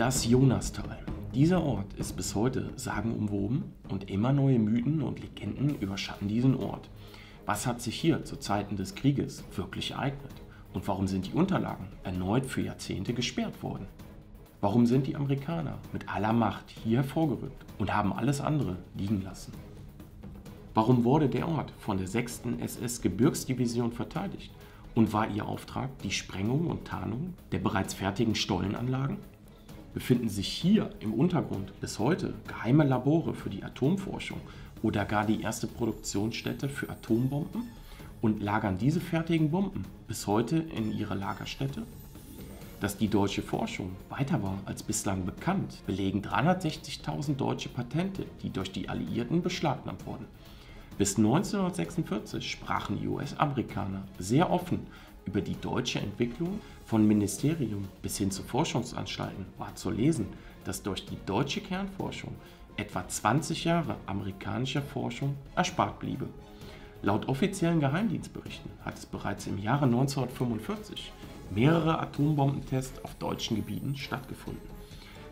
Das Jonastal. Dieser Ort ist bis heute sagenumwoben und immer neue Mythen und Legenden überschatten diesen Ort. Was hat sich hier zu Zeiten des Krieges wirklich ereignet? Und warum sind die Unterlagen erneut für Jahrzehnte gesperrt worden? Warum sind die Amerikaner mit aller Macht hier hervorgerückt und haben alles andere liegen lassen? Warum wurde der Ort von der 6. SS-Gebirgsdivision verteidigt und war ihr Auftrag die Sprengung und Tarnung der bereits fertigen Stollenanlagen? Befinden sich hier im Untergrund bis heute geheime Labore für die Atomforschung oder gar die erste Produktionsstätte für Atombomben und lagern diese fertigen Bomben bis heute in ihrer Lagerstätte? Dass die deutsche Forschung weiter war als bislang bekannt, belegen 360.000 deutsche Patente, die durch die Alliierten beschlagnahmt wurden. Bis 1946 sprachen die US-Amerikaner sehr offen über die deutsche Entwicklung. Von Ministerium bis hin zu Forschungsanstalten war zu lesen, dass durch die deutsche Kernforschung etwa 20 Jahre amerikanischer Forschung erspart bliebe. Laut offiziellen Geheimdienstberichten hat es bereits im Jahre 1945 mehrere Atombombentests auf deutschen Gebieten stattgefunden.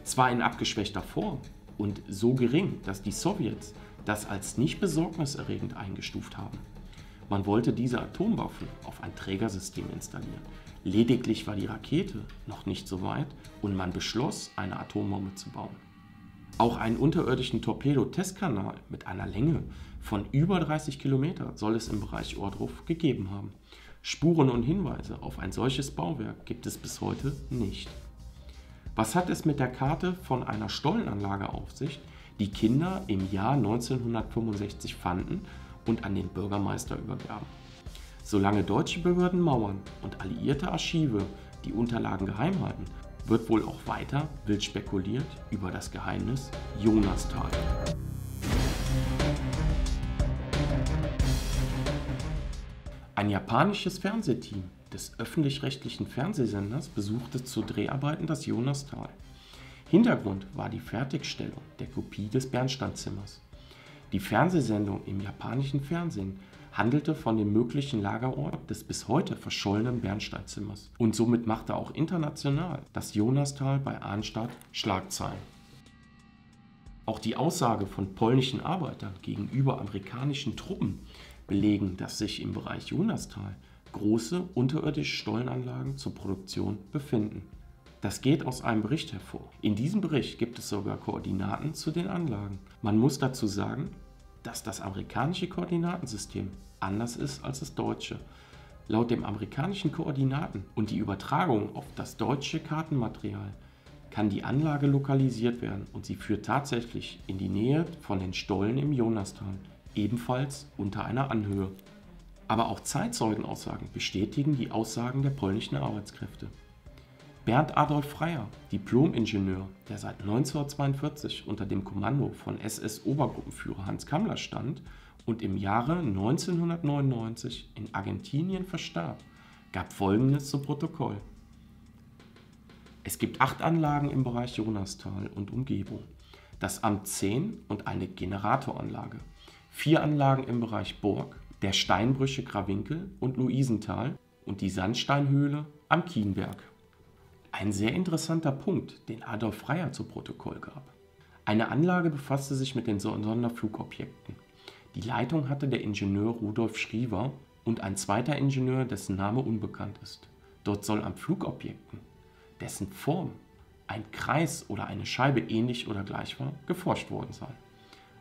Zwar in abgeschwächter Form und so gering, dass die Sowjets das als nicht besorgniserregend eingestuft haben. Man wollte diese Atomwaffen auf ein Trägersystem installieren. Lediglich war die Rakete noch nicht so weit und man beschloss, eine Atombombe zu bauen. Auch einen unterirdischen Torpedo-Testkanal mit einer Länge von über 30 Kilometer soll es im Bereich Ohrdruf gegeben haben. Spuren und Hinweise auf ein solches Bauwerk gibt es bis heute nicht. Was hat es mit der Karte von einer Stollenanlage auf sich, die Kinder im Jahr 1965 fanden und an den Bürgermeister übergaben? Solange deutsche Behörden mauern und alliierte Archive die Unterlagen geheim halten, wird wohl auch weiter wild spekuliert über das Geheimnis Jonastal. Ein japanisches Fernsehteam des öffentlich-rechtlichen Fernsehsenders besuchte zu Dreharbeiten das Jonastal. Hintergrund war die Fertigstellung der Kopie des Bernsteinzimmers. Die Fernsehsendung im japanischen Fernsehen handelte von dem möglichen Lagerort des bis heute verschollenen Bernsteinzimmers und somit machte auch international das Jonastal bei Arnstadt Schlagzeilen. Auch die Aussage von polnischen Arbeitern gegenüber amerikanischen Truppen belegen, dass sich im Bereich Jonastal große unterirdische Stollenanlagen zur Produktion befinden. Das geht aus einem Bericht hervor. In diesem Bericht gibt es sogar Koordinaten zu den Anlagen. Man muss dazu sagen, dass das amerikanische Koordinatensystem anders ist als das deutsche. Laut den amerikanischen Koordinaten und die Übertragung auf das deutsche Kartenmaterial kann die Anlage lokalisiert werden und sie führt tatsächlich in die Nähe von den Stollen im Jonastal, ebenfalls unter einer Anhöhe. Aber auch Zeitzeugenaussagen bestätigen die Aussagen der polnischen Arbeitskräfte. Bernd Adolf Freyer, Diplom-Ingenieur, der seit 1942 unter dem Kommando von SS-Obergruppenführer Hans Kammler stand und im Jahre 1999 in Argentinien verstarb, gab Folgendes zu Protokoll. Es gibt 8 Anlagen im Bereich Jonastal und Umgebung, das Amt 10 und eine Generatoranlage, 4 Anlagen im Bereich Burg, der Steinbrüche Krawinkel und Luisenthal und die Sandsteinhöhle am Kienberg. Ein sehr interessanter Punkt, den Adolf Freyer zu Protokoll gab. Eine Anlage befasste sich mit den Sonderflugobjekten. Die Leitung hatte der Ingenieur Rudolf Schriever und ein zweiter Ingenieur, dessen Name unbekannt ist. Dort soll an Flugobjekten, dessen Form ein Kreis oder eine Scheibe ähnlich oder gleich war, geforscht worden sein.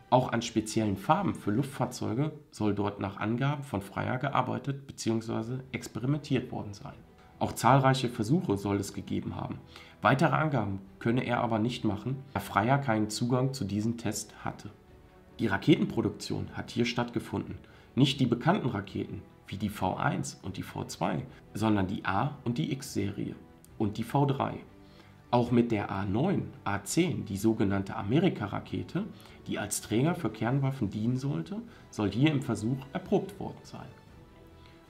Auch an speziellen Farben für Luftfahrzeuge soll dort nach Angaben von Freyer gearbeitet bzw. experimentiert worden sein. Auch zahlreiche Versuche soll es gegeben haben. Weitere Angaben könne er aber nicht machen, da Freyer keinen Zugang zu diesem Test hatte. Die Raketenproduktion hat hier stattgefunden. Nicht die bekannten Raketen wie die V1 und die V2, sondern die A- und die X-Serie und die V3. Auch mit der A9, A10, die sogenannte Amerika-Rakete, die als Träger für Kernwaffen dienen sollte, soll hier im Versuch erprobt worden sein.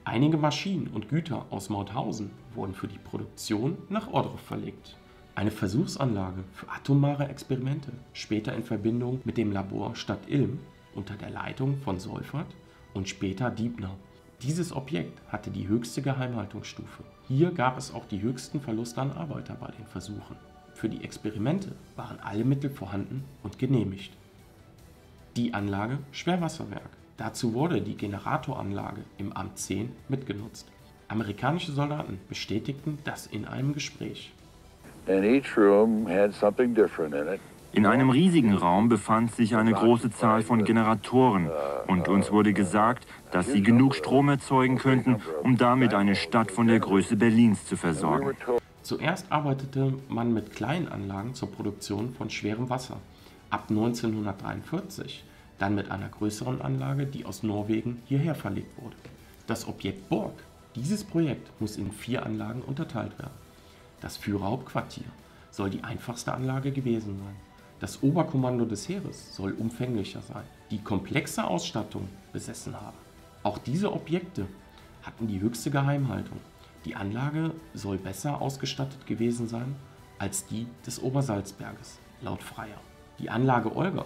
Einige Maschinen und Güter aus Mauthausen wurden für die Produktion nach Ohrdruf verlegt. Eine Versuchsanlage für atomare Experimente, später in Verbindung mit dem Labor Stadt Ilm unter der Leitung von Seuffert und später Diebner. Dieses Objekt hatte die höchste Geheimhaltungsstufe. Hier gab es auch die höchsten Verluste an Arbeiter bei den Versuchen. Für die Experimente waren alle Mittel vorhanden und genehmigt. Die Anlage Schwerwasserwerk. Dazu wurde die Generatoranlage im Amt 10 mitgenutzt. Amerikanische Soldaten bestätigten das in einem Gespräch. In einem riesigen Raum befand sich eine große Zahl von Generatoren und uns wurde gesagt, dass sie genug Strom erzeugen könnten, um damit eine Stadt von der Größe Berlins zu versorgen. Zuerst arbeitete man mit kleinen Anlagen zur Produktion von schwerem Wasser. Ab 1943 dann mit einer größeren Anlage, die aus Norwegen hierher verlegt wurde. Das Objekt Borg. Dieses Projekt muss in 4 Anlagen unterteilt werden. Das Führerhauptquartier soll die einfachste Anlage gewesen sein. Das Oberkommando des Heeres soll umfänglicher sein, die komplexe Ausstattung besessen haben. Auch diese Objekte hatten die höchste Geheimhaltung. Die Anlage soll besser ausgestattet gewesen sein als die des Obersalzberges, laut Freier. Die Anlage Olga.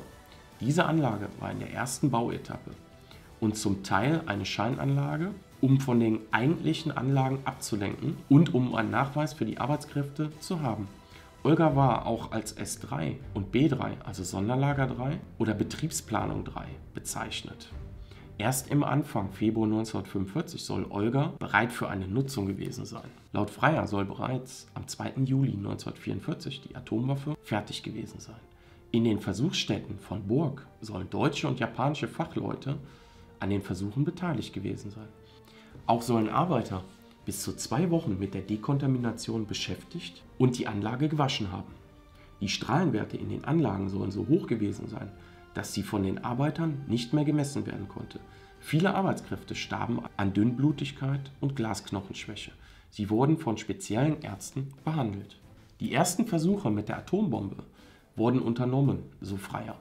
Diese Anlage war in der ersten Bauetappe und zum Teil eine Scheinanlage, um von den eigentlichen Anlagen abzulenken und um einen Nachweis für die Arbeitskräfte zu haben. Olga war auch als S3 und B3, also Sonderlager 3 oder Betriebsplanung 3, bezeichnet. Erst im Anfang Februar 1945 soll Olga bereit für eine Nutzung gewesen sein. Laut Freier soll bereits am 2. Juli 1944 die Atomwaffe fertig gewesen sein. In den Versuchsstätten von Borg sollen deutsche und japanische Fachleute an den Versuchen beteiligt gewesen sein. Auch sollen Arbeiter bis zu 2 Wochen mit der Dekontamination beschäftigt und die Anlage gewaschen haben. Die Strahlenwerte in den Anlagen sollen so hoch gewesen sein, dass sie von den Arbeitern nicht mehr gemessen werden konnte. Viele Arbeitskräfte starben an Dünnblutigkeit und Glasknochenschwäche. Sie wurden von speziellen Ärzten behandelt. Die ersten Versuche mit der Atombombe wurden unternommen, so Freier.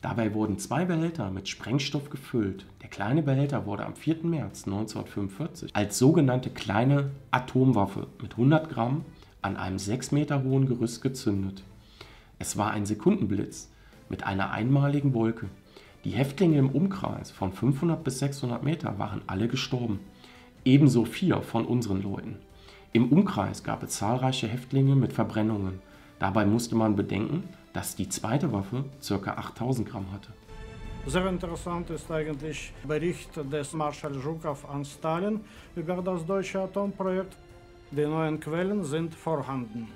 Dabei wurden 2 Behälter mit Sprengstoff gefüllt. Der kleine Behälter wurde am 4. März 1945 als sogenannte kleine Atomwaffe mit 100 Gramm an einem 6 Meter hohen Gerüst gezündet. Es war ein Sekundenblitz mit einer einmaligen Wolke. Die Häftlinge im Umkreis von 500 bis 600 Meter waren alle gestorben. Ebenso 4 von unseren Leuten. Im Umkreis gab es zahlreiche Häftlinge mit Verbrennungen. Dabei musste man bedenken, dass die zweite Waffe ca. 8000 Gramm hatte. Sehr interessant ist eigentlich der Bericht des Marschall Zhukov an Stalin über das deutsche Atomprojekt. Die neuen Quellen sind vorhanden.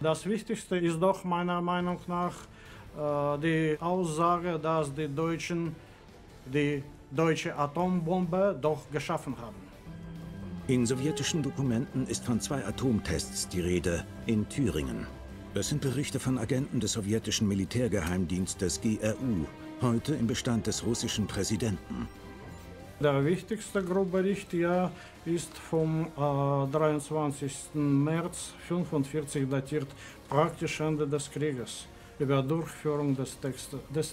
Das Wichtigste ist doch meiner Meinung nach die Aussage, dass die Deutschen die deutsche Atombombe doch geschaffen haben. In sowjetischen Dokumenten ist von 2 Atomtests die Rede in Thüringen. Das sind Berichte von Agenten des sowjetischen Militärgeheimdienstes GRU, heute im Bestand des russischen Präsidenten. Der wichtigste Grundbericht ist vom 23. März 1945 datiert, praktisch Ende des Krieges, über Durchführung des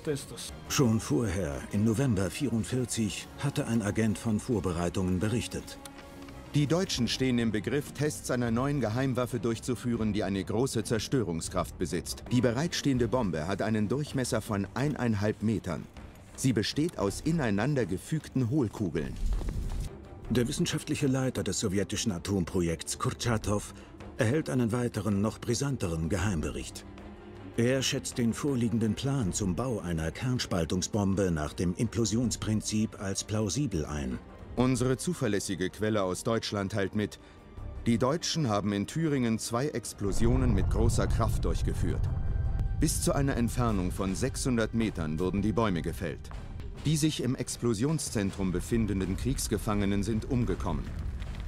Testes. Schon vorher, im November 1944, hatte ein Agent von Vorbereitungen berichtet. Die Deutschen stehen im Begriff, Tests einer neuen Geheimwaffe durchzuführen, die eine große Zerstörungskraft besitzt. Die bereitstehende Bombe hat einen Durchmesser von 1,5 Metern. Sie besteht aus ineinander gefügten Hohlkugeln. Der wissenschaftliche Leiter des sowjetischen Atomprojekts, Kurtschatow, erhält einen weiteren, noch brisanteren Geheimbericht. Er schätzt den vorliegenden Plan zum Bau einer Kernspaltungsbombe nach dem Implosionsprinzip als plausibel ein. Unsere zuverlässige Quelle aus Deutschland teilt mit, die Deutschen haben in Thüringen 2 Explosionen mit großer Kraft durchgeführt. Bis zu einer Entfernung von 600 Metern wurden die Bäume gefällt. Die sich im Explosionszentrum befindenden Kriegsgefangenen sind umgekommen,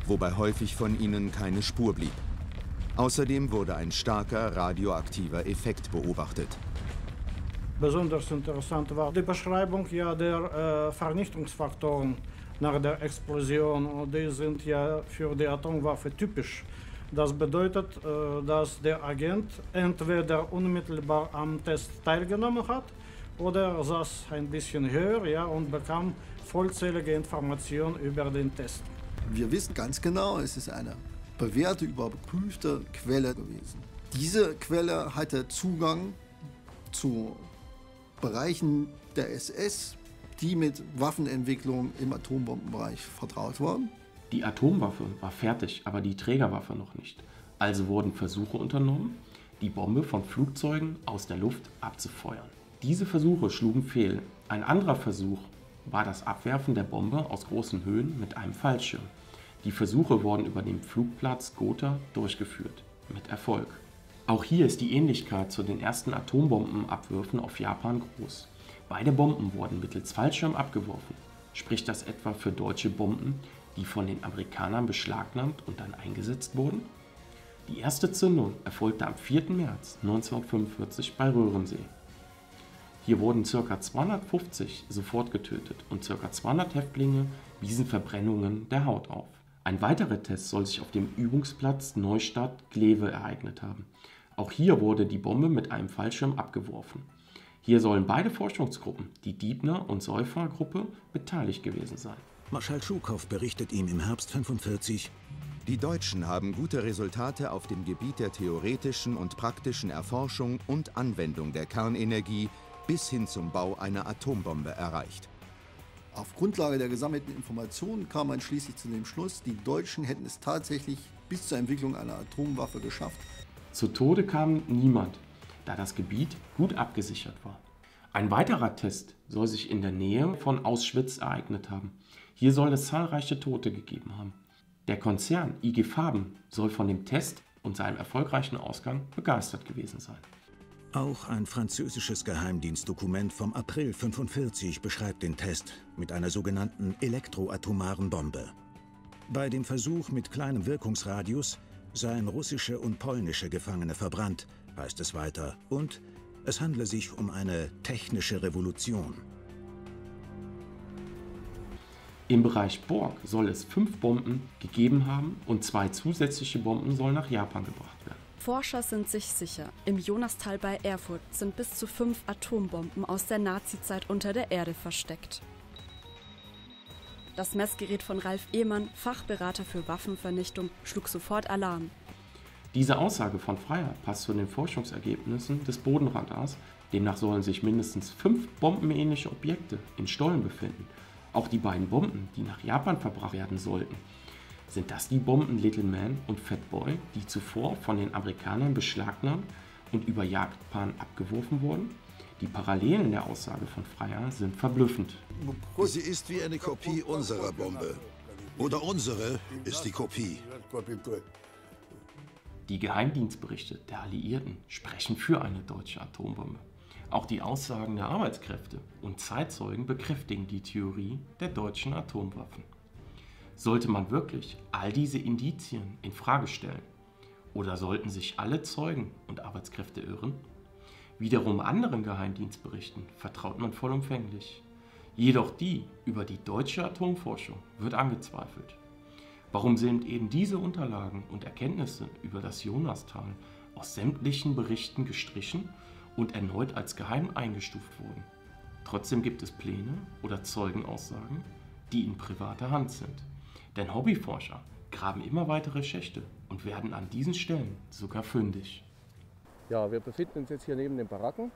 wobei häufig von ihnen keine Spur blieb. Außerdem wurde ein starker radioaktiver Effekt beobachtet. Besonders interessant war die Beschreibung der Vernichtungsfaktoren nach der Explosion. Und die sind ja für die Atomwaffe typisch. Das bedeutet, dass der Agent entweder unmittelbar am Test teilgenommen hat oder saß ein bisschen höher und bekam vollzählige Informationen über den Test. Wir wissen ganz genau, es ist eine bewährte, überprüfte Quelle gewesen. Diese Quelle hatte Zugang zu Bereichen der SS, die mit Waffenentwicklung im Atombombenbereich vertraut waren. Die Atomwaffe war fertig, aber die Trägerwaffe noch nicht. Also wurden Versuche unternommen, die Bombe von Flugzeugen aus der Luft abzufeuern. Diese Versuche schlugen fehl. Ein anderer Versuch war das Abwerfen der Bombe aus großen Höhen mit einem Fallschirm. Die Versuche wurden über den Flugplatz Gotha durchgeführt, mit Erfolg. Auch hier ist die Ähnlichkeit zu den ersten Atombombenabwürfen auf Japan groß. Beide Bomben wurden mittels Fallschirm abgeworfen. Spricht das etwa für deutsche Bomben, die von den Amerikanern beschlagnahmt und dann eingesetzt wurden? Die erste Zündung erfolgte am 4. März 1945 bei Röhrensee. Hier wurden ca. 250 sofort getötet und ca. 200 Häftlinge wiesen Verbrennungen der Haut auf. Ein weiterer Test soll sich auf dem Übungsplatz Neustadt-Glewe ereignet haben. Auch hier wurde die Bombe mit einem Fallschirm abgeworfen. Hier sollen beide Forschungsgruppen, die Diebner- und Säufer-Gruppe, beteiligt gewesen sein. Marschall Schukow berichtet ihm im Herbst 1945: Die Deutschen haben gute Resultate auf dem Gebiet der theoretischen und praktischen Erforschung und Anwendung der Kernenergie bis hin zum Bau einer Atombombe erreicht. Auf Grundlage der gesammelten Informationen kam man schließlich zu dem Schluss, die Deutschen hätten es tatsächlich bis zur Entwicklung einer Atomwaffe geschafft. Zu Tode kam niemand, da das Gebiet gut abgesichert war. Ein weiterer Test soll sich in der Nähe von Auschwitz ereignet haben. Hier soll es zahlreiche Tote gegeben haben. Der Konzern IG Farben soll von dem Test und seinem erfolgreichen Ausgang begeistert gewesen sein. Auch ein französisches Geheimdienstdokument vom April 1945 beschreibt den Test mit einer sogenannten elektroatomaren Bombe. Bei dem Versuch mit kleinem Wirkungsradius seien russische und polnische Gefangene verbrannt, heißt es weiter, und es handle sich um eine technische Revolution. Im Bereich Borg soll es 5 Bomben gegeben haben und 2 zusätzliche Bomben sollen nach Japan gebracht werden. Forscher sind sich sicher, im Jonastal bei Erfurt sind bis zu 5 Atombomben aus der Nazizeit unter der Erde versteckt. Das Messgerät von Ralf Ehmann, Fachberater für Waffenvernichtung, schlug sofort Alarm. Diese Aussage von Freier passt zu den Forschungsergebnissen des Bodenradars. Demnach sollen sich mindestens 5 bombenähnliche Objekte in Stollen befinden. Auch die beiden Bomben, die nach Japan verbracht werden sollten. Sind das die Bomben Little Man und Fat Boy, die zuvor von den Amerikanern beschlagnahmt und über Japan abgeworfen wurden? Die Parallelen der Aussage von Freier sind verblüffend. Sie ist wie eine Kopie unserer Bombe. Oder unsere ist die Kopie. Die Geheimdienstberichte der Alliierten sprechen für eine deutsche Atombombe. Auch die Aussagen der Arbeitskräfte und Zeitzeugen bekräftigen die Theorie der deutschen Atomwaffen. Sollte man wirklich all diese Indizien in Frage stellen? Oder sollten sich alle Zeugen und Arbeitskräfte irren? Wiederum anderen Geheimdienstberichten vertraut man vollumfänglich. Jedoch die über die deutsche Atomforschung wird angezweifelt. Warum sind eben diese Unterlagen und Erkenntnisse über das Jonastal aus sämtlichen Berichten gestrichen und erneut als geheim eingestuft wurden? Trotzdem gibt es Pläne oder Zeugenaussagen, die in privater Hand sind. Denn Hobbyforscher graben immer weitere Schächte und werden an diesen Stellen sogar fündig. Ja, wir befinden uns jetzt hier neben den Baracken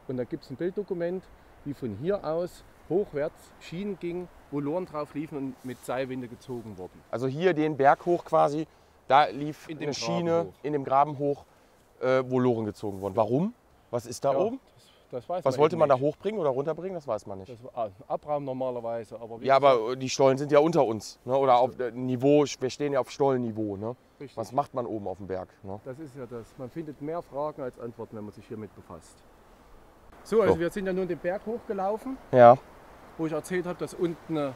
und da gibt es ein Bilddokument, wie von hier aus hochwärts Schienen ging, wo Loren drauf liefen und mit Seilwinde gezogen wurden. Also hier den Berg hoch quasi, da lief eine Schiene in dem Graben hoch, wo Loren gezogen wurden. Warum? Was ist da oben? Das weiß Was wollte man da hochbringen oder runterbringen? Das weiß man nicht. Das war Abraum normalerweise. Aber ja, aber die Stollen sind ja unter uns. Ne? Oder auf Niveau, wir stehen ja auf Stollenniveau. Ne? Was macht man oben auf dem Berg? Ne? Das ist ja das. Man findet mehr Fragen als Antworten, wenn man sich hiermit befasst. So, also wir sind ja nun den Berg hochgelaufen, ja, wo ich erzählt habe, dass unten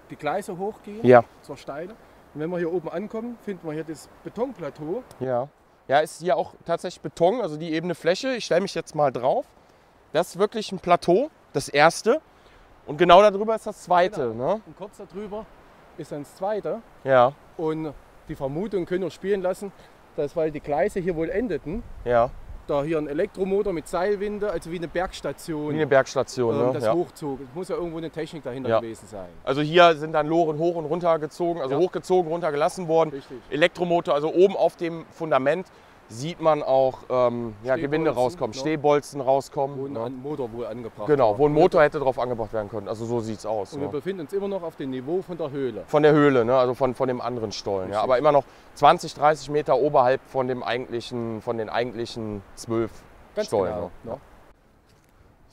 die Gleise hochgehen zur Steine. Und wenn wir hier oben ankommen, finden wir hier das Betonplateau. Ja. Ja, ist hier auch tatsächlich Beton, also die ebene Fläche. Ich stelle mich jetzt mal drauf. Das ist wirklich ein Plateau, das erste. Und genau darüber ist das zweite. Genau. Ne? Und kurz darüber ist dann das zweite. Ja. Und die Vermutung können wir spielen lassen, dass weil die Gleise hier wohl endeten, ja, da hier ein Elektromotor mit Seilwinde, also wie eine Bergstation. Wie eine Bergstation, ne? Das hochzog. Es muss ja irgendwo eine Technik dahinter gewesen sein. Also hier sind dann Loren hoch und runter gezogen, also hochgezogen, runtergelassen worden. Richtig. Elektromotor, also oben auf dem Fundament sieht man auch ja, Gewinde rauskommen, Stehbolzen rauskommen. Wo ein Motor wohl angebracht Genau, wo ein Motor hätte drauf angebracht werden können. Also so sieht es aus. Und wir befinden uns immer noch auf dem Niveau von der Höhle. Von der Höhle, ne? Also von dem anderen Stollen. Ja, aber immer noch 20, 30 Meter oberhalb von den eigentlichen 12 Ganz Stollen. genau, Ne? Ja.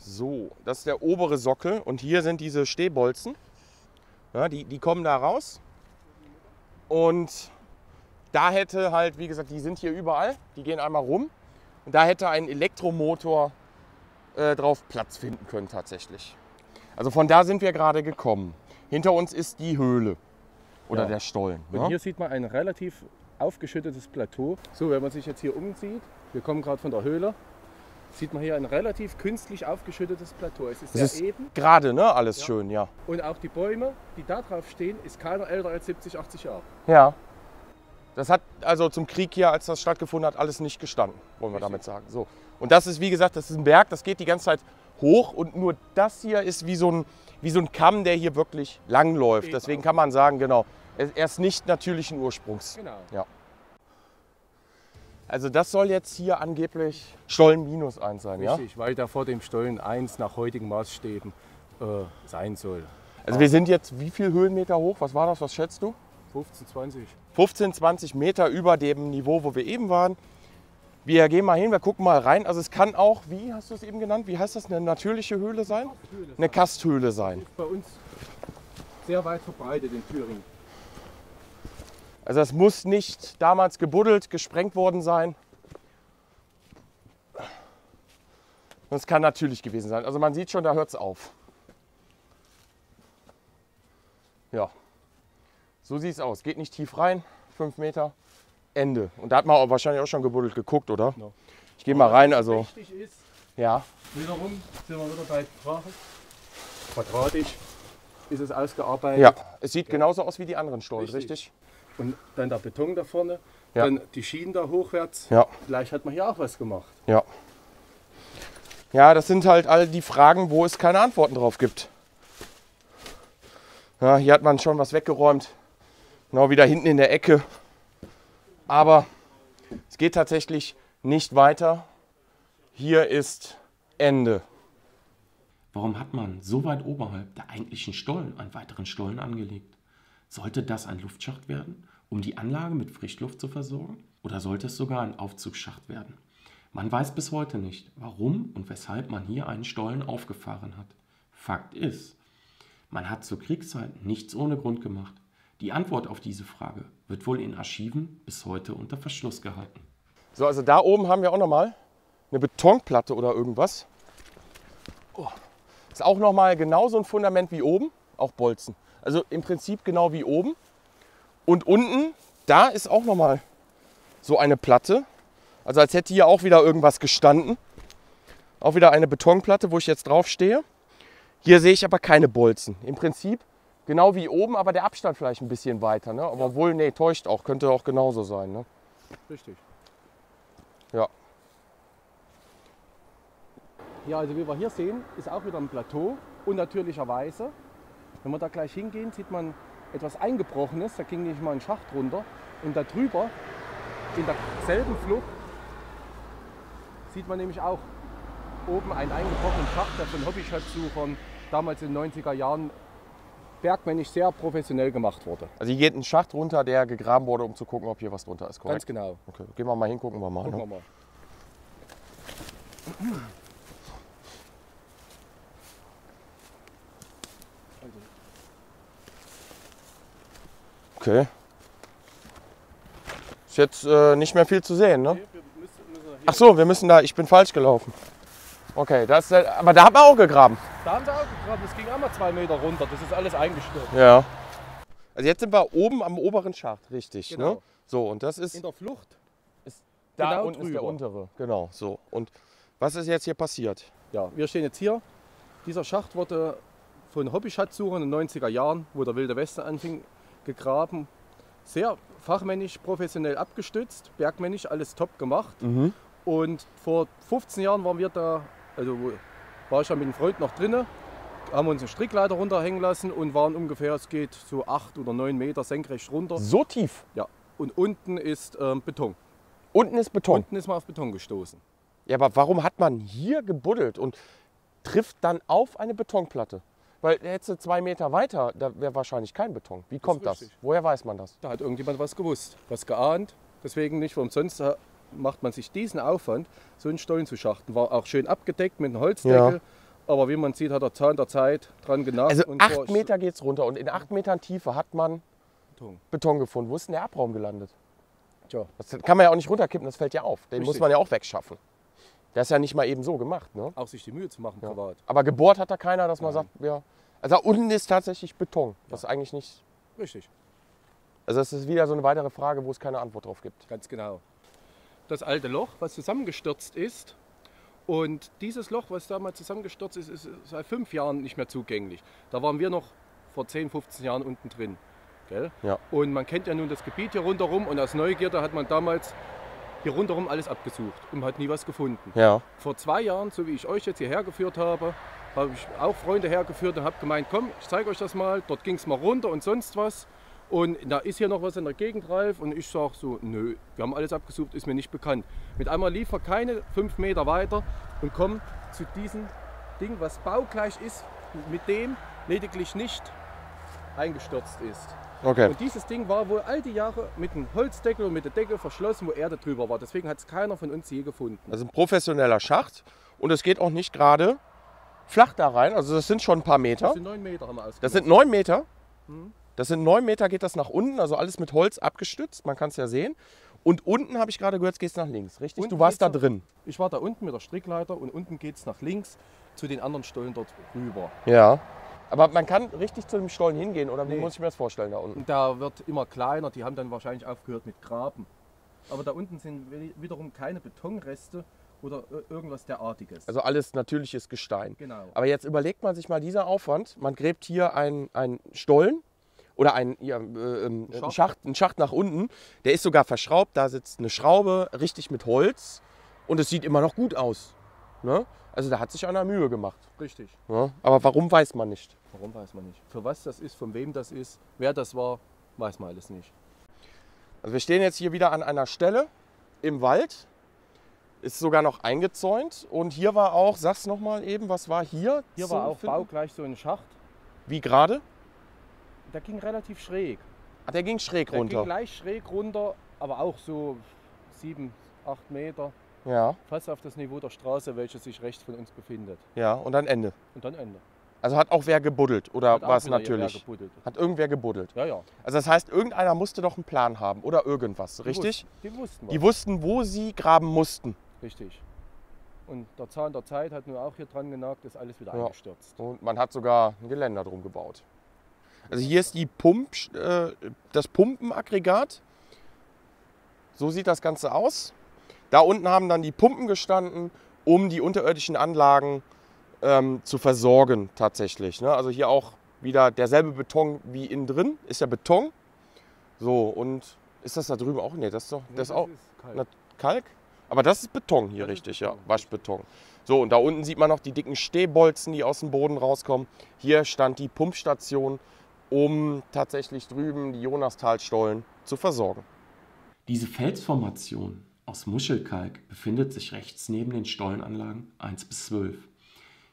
So, das ist der obere Sockel und hier sind diese Stehbolzen. Ja, die kommen da raus. Und da hätte halt, wie gesagt, die sind hier überall, die gehen einmal rum. Und da hätte ein Elektromotor drauf Platz finden können tatsächlich. Also von da sind wir gerade gekommen. Hinter uns ist die Höhle oder der Stollen. Und hier sieht man ein relativ aufgeschüttetes Plateau. So, wenn man sich jetzt hier umsieht, wir kommen gerade von der Höhle, sieht man hier ein relativ künstlich aufgeschüttetes Plateau. Es ist sehr eben. Gerade, ne? Alles schön, ja. Und auch die Bäume, die da drauf stehen, ist keiner älter als 70, 80 Jahre. Ja. Das hat also zum Krieg hier, als das stattgefunden hat, alles nicht gestanden, wollen wir damit sagen. So. Und das ist, wie gesagt, das ist ein Berg, das geht die ganze Zeit hoch und nur das hier ist wie so ein Kamm, der hier wirklich lang läuft. Deswegen kann man sagen, genau, er ist nicht natürlichen Ursprungs. Genau. Ja. Also das soll jetzt hier angeblich Stollen -1 sein, ja? Richtig, weil da vor dem Stollen 1 nach heutigen Maßstäben sein soll. Also wir sind jetzt wie viel Höhenmeter hoch? Was war das? Was schätzt du? 15, 20. 15, 20 Meter über dem Niveau, wo wir eben waren. Wir gehen mal hin, wir gucken mal rein. Also es kann auch, wie hast du es eben genannt, wie heißt das, eine natürliche Höhle sein? Eine Kasthöhle sein. Bei uns sehr weit verbreitet in Thüringen. Also es muss nicht damals gebuddelt, gesprengt worden sein. Das kann natürlich gewesen sein. Also man sieht schon, da hört es auf. Ja, so sieht es aus. Geht nicht tief rein, 5 Meter, Ende. Und da hat man auch wahrscheinlich auch schon gebuddelt geguckt, oder? No. Ich gehe mal rein. Also, Wichtig ist, ja. wiederum sind wir wieder bei quadratisch ist es ausgearbeitet. Ja, es sieht genauso aus wie die anderen Stollen, richtig? Und dann der Beton da vorne, Ja. dann die Schienen da hochwärts. Ja. Vielleicht hat man hier auch was gemacht. Ja. Ja, das sind halt all die Fragen, wo es keine Antworten drauf gibt. Ja, hier hat man schon was weggeräumt. Genau, wieder hinten in der Ecke. Aber es geht tatsächlich nicht weiter. Hier ist Ende. Warum hat man so weit oberhalb der eigentlichen Stollen einen weiteren Stollen angelegt? Sollte das ein Luftschacht werden, um die Anlage mit Frischluft zu versorgen? Oder sollte es sogar ein Aufzugsschacht werden? Man weiß bis heute nicht, warum und weshalb man hier einen Stollen aufgefahren hat. Fakt ist, man hat zur Kriegszeit nichts ohne Grund gemacht. Die Antwort auf diese Frage wird wohl in Archiven bis heute unter Verschluss gehalten. So, also da oben haben wir auch nochmal eine Betonplatte oder irgendwas. Oh. Ist auch nochmal genauso ein Fundament wie oben, auch Bolzen. Also im Prinzip genau wie oben. Und unten, da ist auch nochmal so eine Platte. Also als hätte hier auch wieder irgendwas gestanden. Auch wieder eine Betonplatte, wo ich jetzt drauf stehe. Hier sehe ich aber keine Bolzen. Im Prinzip genau wie oben, aber der Abstand vielleicht ein bisschen weiter. Ne? Aber obwohl, nee, täuscht auch. Könnte auch genauso sein. Ne? Richtig. Ja. Ja, also wie wir hier sehen, ist auch wieder ein Plateau. Und natürlicherweise, wenn wir da gleich hingehen, sieht man etwas Eingebrochenes. Da ging nämlich mal ein Schacht runter. Und da drüber, in derselben Flucht, sieht man nämlich auch oben einen eingebrochenen Schacht, der von Hobbyschatzsuchern damals in den 90er Jahren bergmännisch sehr professionell gemacht wurde. Also hier geht ein Schacht runter, der gegraben wurde, um zu gucken, ob hier was drunter ist, korrekt? Ganz genau. Okay, gehen wir mal hin, gucken wir mal. Gucken Ne? wir mal. Okay. Ist jetzt nicht mehr viel zu sehen, ne? Ach so, wir müssen da, ich bin falsch gelaufen. Okay, das, aber da hat man auch gegraben. Da haben sie auch gegraben, das ging auch mal 2 Meter runter, das ist alles eingestürzt. Ja. Also jetzt sind wir oben am oberen Schacht, richtig. Genau. Ne? So, und das ist, In der Flucht ist da genau unten ist der drüber. untere. Genau, so. Und was ist jetzt hier passiert? Ja, wir stehen jetzt hier. Dieser Schacht wurde von Hobbyschatzsuchern in den 90er Jahren, wo der Wilde Westen anfing, gegraben. Sehr fachmännisch, professionell abgestützt, bergmännisch, alles top gemacht. Und vor 15 Jahren waren wir da, also war ich ja mit einem Freund noch drinne, haben uns eine Strickleiter runterhängen lassen und waren ungefähr, es geht so 8 oder 9 Meter senkrecht runter. So tief? Ja, und unten ist Beton. Unten ist Beton. Unten ist man auf Beton gestoßen. Ja, aber warum hat man hier gebuddelt und trifft dann auf eine Betonplatte? Weil hättest du 2 Meter weiter, da wäre wahrscheinlich kein Beton. Wie kommt das? Woher weiß man das? Da hat irgendjemand was gewusst, was geahnt. Deswegen nicht umsonst macht man sich diesen Aufwand, so einen Stollen zu schachten. War auch schön abgedeckt mit einem Holzdeckel. Ja. Aber wie man sieht, hat der Zahn der Zeit dran genagt. Also 8 Meter geht es runter und in 8 Metern Tiefe hat man Beton gefunden. Wo ist denn der Abraum gelandet? Tja. Das kann man ja auch nicht runterkippen, das fällt ja auf. Den muss man ja auch wegschaffen. Der ist ja nicht mal eben so gemacht. Ne? Auch sich die Mühe zu machen, privat. Aber gebohrt hat da keiner, dass man sagt, ja. Also da unten ist tatsächlich Beton. Das ist eigentlich nicht... Richtig. Also das ist wieder so eine weitere Frage, wo es keine Antwort drauf gibt. Ganz genau. Das alte Loch, was zusammengestürzt ist, und dieses Loch, was damals zusammengestürzt ist, ist seit 5 Jahren nicht mehr zugänglich. Da waren wir noch vor 10, 15 Jahren unten drin. Gell? Ja. Und man kennt ja nun das Gebiet hier rundherum und aus Neugierde hat man damals hier rundherum alles abgesucht und hat nie was gefunden. Ja. Vor 2 Jahren, so wie ich euch jetzt hierher geführt habe ich auch Freunde hergeführt und habe gemeint, komm, ich zeige euch das mal. Dort ging es mal runter und sonst was. Und da ist hier noch was in der Gegend, Ralf. Und ich sage so, nö, wir haben alles abgesucht, ist mir nicht bekannt. Mit einmal lief er keine 5 Meter weiter und kommt zu diesem Ding, was baugleich ist, mit dem lediglich nicht eingestürzt ist. Okay. Und dieses Ding war wohl all die Jahre mit einem Holzdeckel und mit der Deckel verschlossen, wo Erde drüber war. Deswegen hat es keiner von uns je gefunden. Das ist ein professioneller Schacht und es geht auch nicht gerade flach da rein. Also das sind schon ein paar Meter. Das sind 9 Meter haben wir ausgemessen. Das sind 9 Meter? Das sind 9 Meter, geht das nach unten, also alles mit Holz abgestützt, man kann es ja sehen. Und unten habe ich gerade gehört, geht es nach links, richtig? Unten du warst da drin. Ich war da unten mit der Strickleiter und unten geht es nach links zu den anderen Stollen dort rüber. Ja. Aber man kann richtig zu dem Stollen hingehen, oder wie muss ich mir das vorstellen da unten? Und da wird immer kleiner, die haben dann wahrscheinlich aufgehört mit Graben. Aber da unten sind wiederum keine Betonreste oder irgendwas derartiges. Also alles natürliches Gestein. Genau. Aber jetzt überlegt man sich mal dieser Aufwand, man gräbt hier einen Stollen oder einen Schacht nach unten, der ist sogar verschraubt, da sitzt eine Schraube, richtig mit Holz und es sieht immer noch gut aus. Ne? Also da hat sich einer Mühe gemacht. Richtig. Ja? Aber warum weiß man nicht? Warum weiß man nicht? Für was das ist, von wem das ist, wer das war, weiß man alles nicht. Also wir stehen jetzt hier wieder an einer Stelle im Wald. Ist sogar noch eingezäunt. Und hier war auch, sag's nochmal eben, was war hier? Hier war auch baugleich so ein Schacht. Wie gerade? Der ging relativ schräg. Ah, der ging schräg runter? Der ging gleich schräg runter, aber auch so 7, 8 Meter. Ja. Fast auf das Niveau der Straße, welche sich rechts von uns befindet. Ja, und dann Ende. Und dann Ende. Also hat auch wer gebuddelt oder war es natürlich? Gebuddelt. Hat irgendwer gebuddelt? Ja, ja. Also das heißt, irgendeiner musste doch einen Plan haben oder irgendwas, richtig? Die wussten, wo sie graben mussten. Richtig. Und der Zahn der Zeit hat nur auch hier dran genagt, ist alles wieder eingestürzt. Und man hat sogar ein Geländer drum gebaut. Also hier ist das Pumpenaggregat. So sieht das Ganze aus. Da unten haben dann die Pumpen gestanden, um die unterirdischen Anlagen zu versorgen tatsächlich. Ne? Also hier auch wieder derselbe Beton wie innen drin, ist ja Beton. So, und ist das da drüben auch? Nee, das ist doch das auch Kalk. Kalk. Aber das ist Beton hier, richtig, ja, Waschbeton. So, und da unten sieht man noch die dicken Stehbolzen, die aus dem Boden rauskommen. Hier stand die Pumpstation, um tatsächlich drüben die Jonastalstollen zu versorgen. Diese Felsformation aus Muschelkalk befindet sich rechts neben den Stollenanlagen 1 bis 12.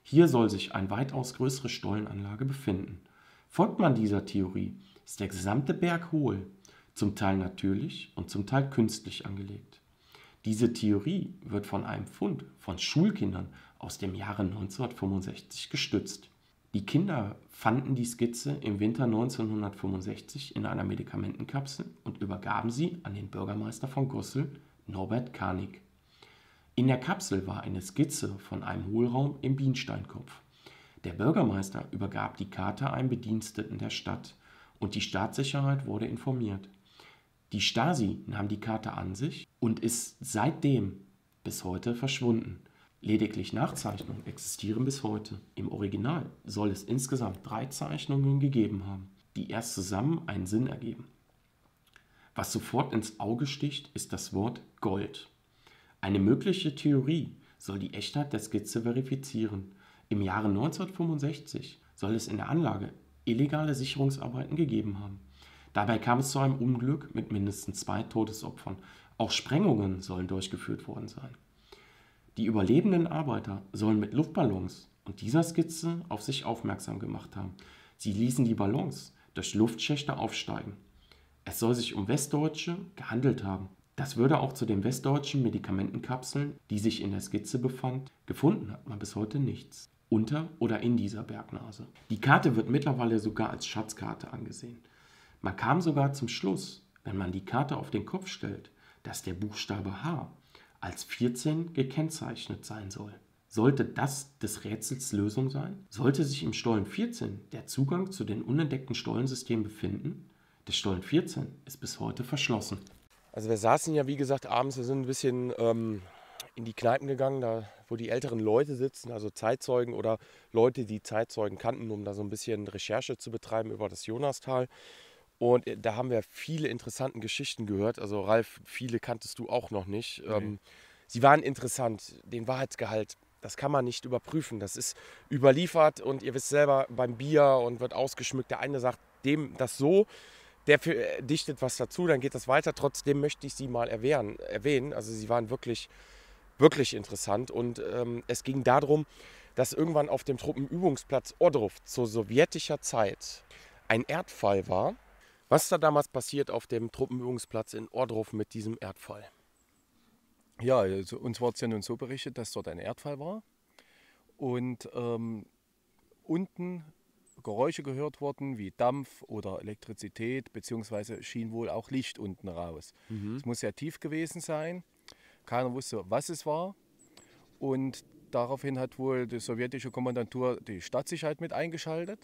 Hier soll sich eine weitaus größere Stollenanlage befinden. Folgt man dieser Theorie, ist der gesamte Berg hohl, zum Teil natürlich und zum Teil künstlich angelegt. Diese Theorie wird von einem Fund von Schulkindern aus dem Jahre 1965 gestützt. Die Kinder fanden die Skizze im Winter 1965 in einer Medikamentenkapsel und übergaben sie an den Bürgermeister von Gossel, Norbert Karnig. In der Kapsel war eine Skizze von einem Hohlraum im Biensteinkopf. Der Bürgermeister übergab die Karte einem Bediensteten der Stadt und die Staatssicherheit wurde informiert. Die Stasi nahm die Karte an sich und ist seitdem bis heute verschwunden. Lediglich Nachzeichnungen existieren bis heute. Im Original soll es insgesamt 3 Zeichnungen gegeben haben, die erst zusammen einen Sinn ergeben. Was sofort ins Auge sticht, ist das Wort Gold. Eine mögliche Theorie soll die Echtheit der Skizze verifizieren. Im Jahre 1965 soll es in der Anlage illegale Sicherungsarbeiten gegeben haben. Dabei kam es zu einem Unglück mit mindestens 2 Todesopfern. Auch Sprengungen sollen durchgeführt worden sein. Die überlebenden Arbeiter sollen mit Luftballons und dieser Skizze auf sich aufmerksam gemacht haben. Sie ließen die Ballons durch Luftschächte aufsteigen. Es soll sich um Westdeutsche gehandelt haben. Das würde auch zu den westdeutschen Medikamentenkapseln, die sich in der Skizze befand, gefunden hat man bis heute nichts. Unter oder in dieser Bergnase. Die Karte wird mittlerweile sogar als Schatzkarte angesehen. Man kam sogar zum Schluss, wenn man die Karte auf den Kopf stellt, dass der Buchstabe H als 14 gekennzeichnet sein soll. Sollte das des Rätsels Lösung sein? Sollte sich im Stollen 14 der Zugang zu den unentdeckten Stollensystemen befinden? Der Stollen 14 ist bis heute verschlossen. Also wir saßen ja, wie gesagt, abends, wir sind ein bisschen in die Kneipen gegangen, da wo die älteren Leute sitzen, also Zeitzeugen oder Leute, die Zeitzeugen kannten, um da so ein bisschen Recherche zu betreiben über das Jonastal. Und da haben wir viele interessante Geschichten gehört. Also Ralf, viele kanntest du auch noch nicht. Nee. Sie waren interessant. Den Wahrheitsgehalt, das kann man nicht überprüfen. Das ist überliefert und ihr wisst selber, beim Bier und wird ausgeschmückt. Der eine sagt dem das so, der dichtet was dazu, dann geht das weiter. Trotzdem möchte ich sie mal erwähnen. Also sie waren wirklich, wirklich interessant. Und es ging darum, dass irgendwann auf dem Truppenübungsplatz Ohrdruf zur sowjetischer Zeit ein Erdfall war. Was ist da damals passiert auf dem Truppenübungsplatz in Ohrdruf mit diesem Erdfall? Ja, also uns wurde es ja nun so berichtet, dass dort ein Erdfall war und unten Geräusche gehört wurden wie Dampf oder Elektrizität, beziehungsweise schien wohl auch Licht unten raus. Es muss sehr tief gewesen sein, keiner wusste, was es war und daraufhin hat wohl die sowjetische Kommandantur die Stadtsicherheit mit eingeschaltet.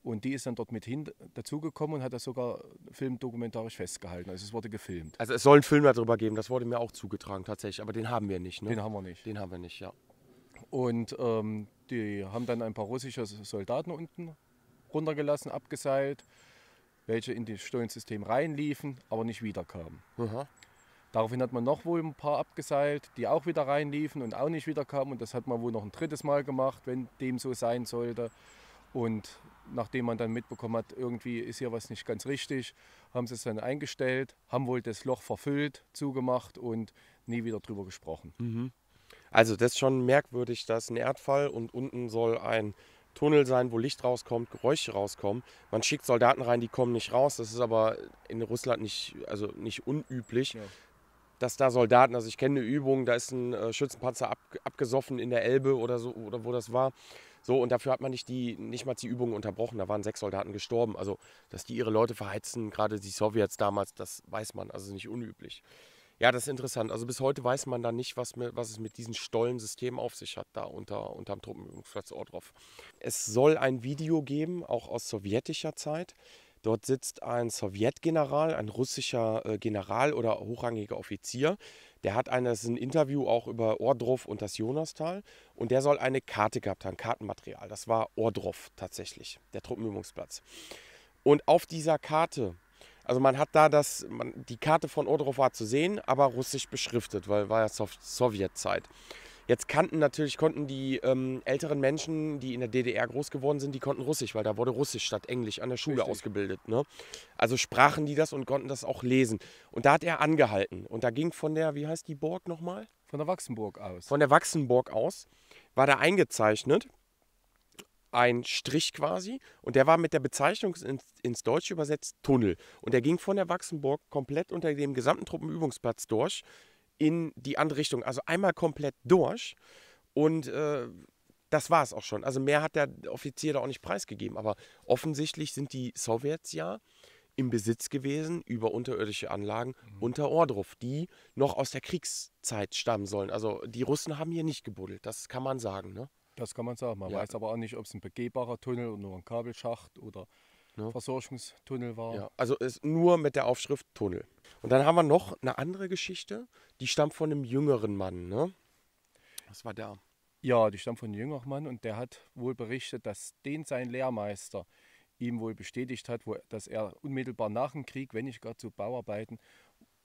Und die ist dann dort mit dazugekommen und hat das sogar filmdokumentarisch festgehalten. Also es wurde gefilmt. Also es soll einen Film darüber geben, das wurde mir auch zugetragen tatsächlich, aber den haben wir nicht. Ne? Den haben wir nicht. Den haben wir nicht, ja. Und die haben dann ein paar russische Soldaten unten runtergelassen, abgeseilt, welche in das Stollensystem reinliefen, aber nicht wiederkamen. Daraufhin hat man noch wohl ein paar abgeseilt, die auch wieder reinliefen und auch nicht wiederkamen. Und das hat man wohl noch ein drittes Mal gemacht, wenn dem so sein sollte. Und nachdem man dann mitbekommen hat, irgendwie ist hier was nicht ganz richtig, haben sie es dann eingestellt, haben wohl das Loch verfüllt, zugemacht und nie wieder drüber gesprochen. Also das ist schon merkwürdig, dass ein Erdfall und unten soll ein Tunnel sein, wo Licht rauskommt, Geräusche rauskommen. Man schickt Soldaten rein, die kommen nicht raus. Das ist aber in Russland nicht unüblich. Ja. Dass da Soldaten, also ich kenne eine Übung, da ist ein Schützenpanzer abgesoffen in der Elbe oder so, oder wo das war. So, und dafür hat man nicht mal die Übung unterbrochen. Da waren 6 Soldaten gestorben. Also, dass die ihre Leute verheizen, gerade die Sowjets damals, das weiß man, also nicht unüblich. Ja, das ist interessant. Also bis heute weiß man da nicht, was es mit diesen Stollensystemen auf sich hat, da unterm Truppenübungsplatz Ohrdruf. Es soll ein Video geben, auch aus sowjetischer Zeit. Dort sitzt ein Sowjetgeneral, ein russischer General oder hochrangiger Offizier. Der hat das ist ein Interview auch über Ohrdruf und das Jonastal. Und der soll eine Karte gehabt haben, Kartenmaterial. Das war Ohrdruf tatsächlich, der Truppenübungsplatz. Und auf dieser Karte, also man hat da die Karte von Ohrdruf war zu sehen, aber russisch beschriftet, weil war ja Sowjetzeit. Jetzt konnten die älteren Menschen, die in der DDR groß geworden sind, die konnten Russisch, weil da wurde Russisch statt Englisch an der Schule ausgebildet. Ne? Also sprachen die das und konnten das auch lesen. Und da hat er angehalten. Und da ging von der, wie heißt die Burg nochmal? Von der Wachsenburg aus. Von der Wachsenburg aus war da eingezeichnet, ein Strich quasi. Und der war mit der Bezeichnung ins Deutsche übersetzt Tunnel. Und der ging von der Wachsenburg komplett unter dem gesamten Truppenübungsplatz durch, in die andere Richtung, also einmal komplett durch und das war es auch schon. Also mehr hat der Offizier da auch nicht preisgegeben, aber offensichtlich sind die Sowjets ja im Besitz gewesen über unterirdische Anlagen unter Ohrdruf, die noch aus der Kriegszeit stammen sollen. Also die Russen haben hier nicht gebuddelt, das kann man sagen. Ne? Das kann man sagen, man weiß aber auch nicht, ob es ein begehbarer Tunnel oder nur ein Kabelschacht oder Versorgungstunnel war. Ja, also ist nur mit der Aufschrift Tunnel. Und dann haben wir noch eine andere Geschichte, die stammt von einem jüngeren Mann. Ne? Was war der? Ja, die stammt von einem jüngeren Mann und der hat wohl berichtet, dass sein Lehrmeister ihm wohl bestätigt hat, dass er unmittelbar nach dem Krieg, wenn nicht gerade zu Bauarbeiten,